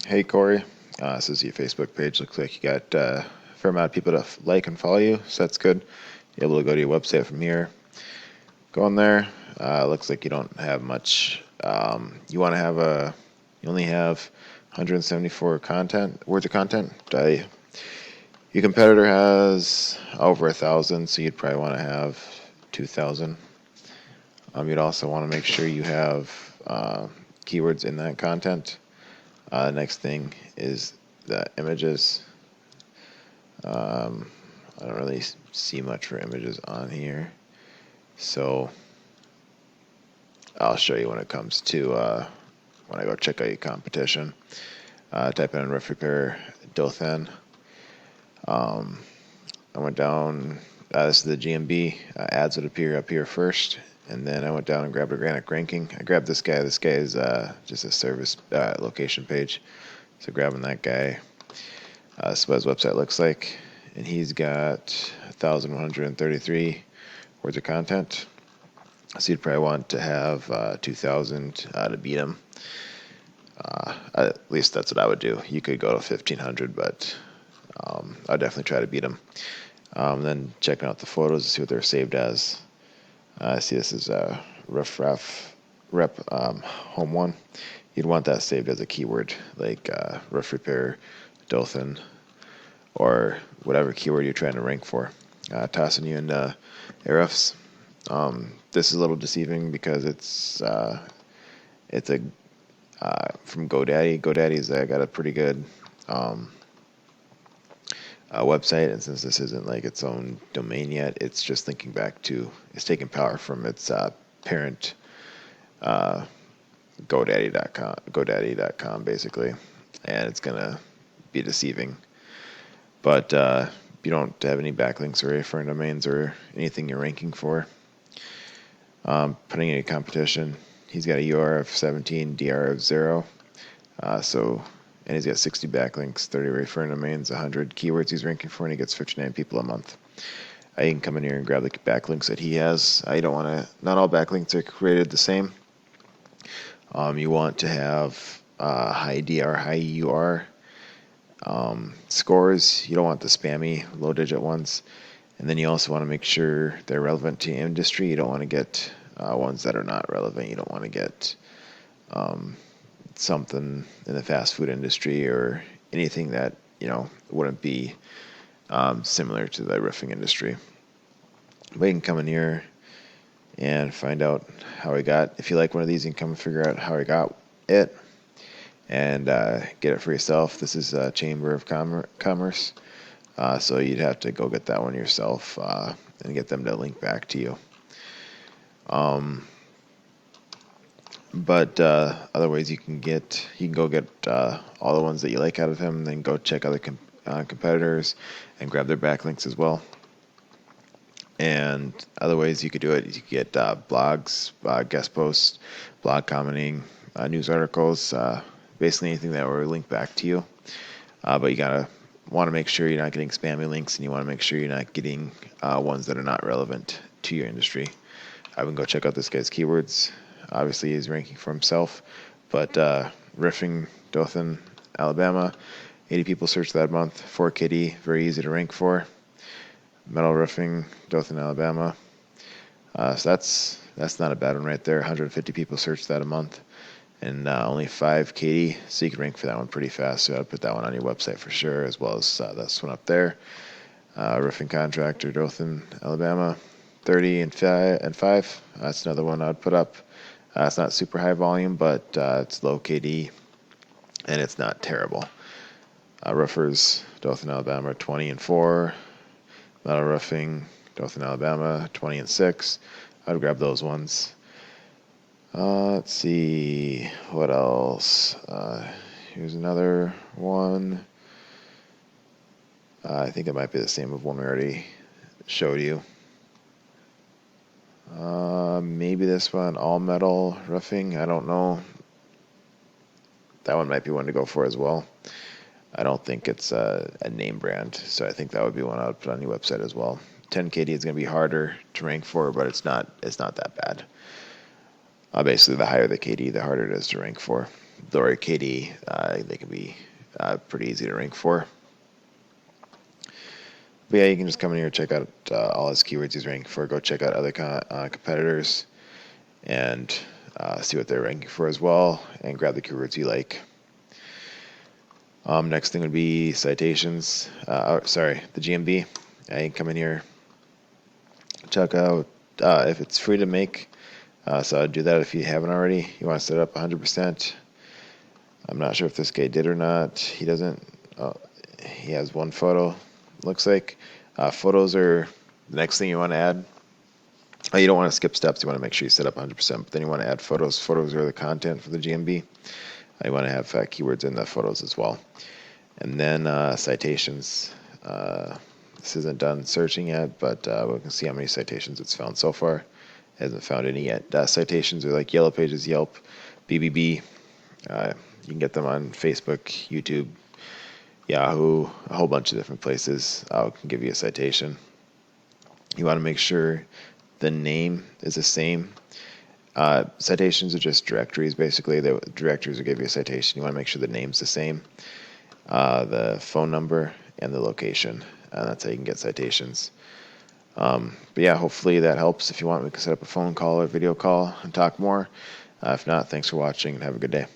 Hey Corey, this is your Facebook page. Looks like you got a fair amount of people to like and follow you, so that's good. You're able to go to your website from here. Go on there. Looks like you don't have much. You want to have you only have 174 words of content. Your competitor has over 1,000, so you'd probably want to have 2,000. You'd also want to make sure you have keywords in that content. Next thing is the images. I don't really see much for images on here, so I'll show you when it comes to when I go check out your competition. Type in roof repair Dothan. I went down. This is the GMB. Ads would appear up here first, and then I went down and grabbed organic ranking. I grabbed this guy. This guy is just a service location page, so grabbing that guy. This is what his website looks like, and he's got 1,133 words of content. So you'd probably want to have 2,000 to beat him. At least that's what I would do. You could go to 1,500, but I'd definitely try to beat him. Then checking out the photos to see what they're saved as. I see this is rep home one. You'd want that saved as a keyword like roof repair, Dothan, or whatever keyword you're trying to rank for. Tossing you into Ahrefs. This is a little deceiving because it's a from GoDaddy. GoDaddy's got a pretty good website, and since this isn't like its own domain yet, it's just linking back to, it's taking power from its parent GoDaddy.com basically, and it's gonna be deceiving. But if you don't have any backlinks or referring domains or anything you're ranking for, putting in a competition, he's got a UR of 17, DR of 0. And he's got 60 backlinks, 30 referring domains, 100 keywords he's ranking for, and he gets 59 people a month. You can come in here and grab the backlinks that he has. You don't want to, not all backlinks are created the same. You want to have high DR, high UR scores. You don't want the spammy, low digit ones. And then you also want to make sure they're relevant to your industry. You don't want to get ones that are not relevant. You don't want to get something in the fast food industry or anything that wouldn't be similar to the roofing industry. But you can come in here and find out how he got. If you like one of these, you can come and figure out how he got it and get it for yourself. This is Chamber of Commerce, so you'd have to go get that one yourself and get them to link back to you. But other ways you can go get all the ones that you like out of him, and then go check other competitors and grab their backlinks as well. And other ways you could do it, you could get blogs, guest posts, blog commenting, news articles, basically anything that will link back to you. But you want to make sure you're not getting spammy links, and you want to make sure you're not getting ones that are not relevant to your industry. I would go check out this guy's keywords. Obviously, he's ranking for himself, but roofing, Dothan, Alabama, 80 people searched that month. 4KD, very easy to rank for. Metal roofing, Dothan, Alabama. So that's not a bad one right there. 150 people searched that a month, and only 5 KD, so you can rank for that one pretty fast. So I'd put that one on your website for sure, as well as this one up there. Roofing contractor, Dothan, Alabama, 30 and 5. That's another one I'd put up. It's not super high volume, but it's low KD, and it's not terrible. Roofers, Dothan, Alabama, 20 and 4. Metal roofing, Dothan, Alabama, 20 and 6. I'd grab those ones. Let's see, what else? Here's another one. I think it might be the same as one we already showed you. Maybe this one, all metal roofing. I don't know. That one might be one to go for as well. I don't think it's a name brand, so I think that would be one I would put on your website as well. 10 KD is going to be harder to rank for, but it's not that bad. Basically, the higher the KD, the harder it is to rank for. lower KD, they can be pretty easy to rank for. But yeah, you can just come in here and check out all his keywords he's ranking for. Go check out other competitors and see what they're ranking for as well, and grab the keywords you like. Next thing would be citations. The GMB. You can come in here, check out if it's free to make. So I'd do that if you haven't already. You want to set it up 100%. I'm not sure if this guy did or not. He doesn't. He has one photo. Looks like photos are the next thing you want to add. You don't want to skip steps. You want to make sure you set up 100%. But then you want to add photos. Photos are the content for the GMB. You want to have keywords in the photos as well. And then citations. This isn't done searching yet, but we can see how many citations it's found so far. It hasn't found any yet. Citations are like Yellow Pages, Yelp, BBB. You can get them on Facebook, YouTube, Yahoo, a whole bunch of different places. Can give you a citation. You want to make sure the name is the same. Citations are just directories, basically. The directories will give you a citation. You want to make sure the name's the same, the phone number, and the location. That's how you can get citations. But yeah, hopefully that helps. If you want, we can set up a phone call or video call and talk more. If not, thanks for watching and have a good day.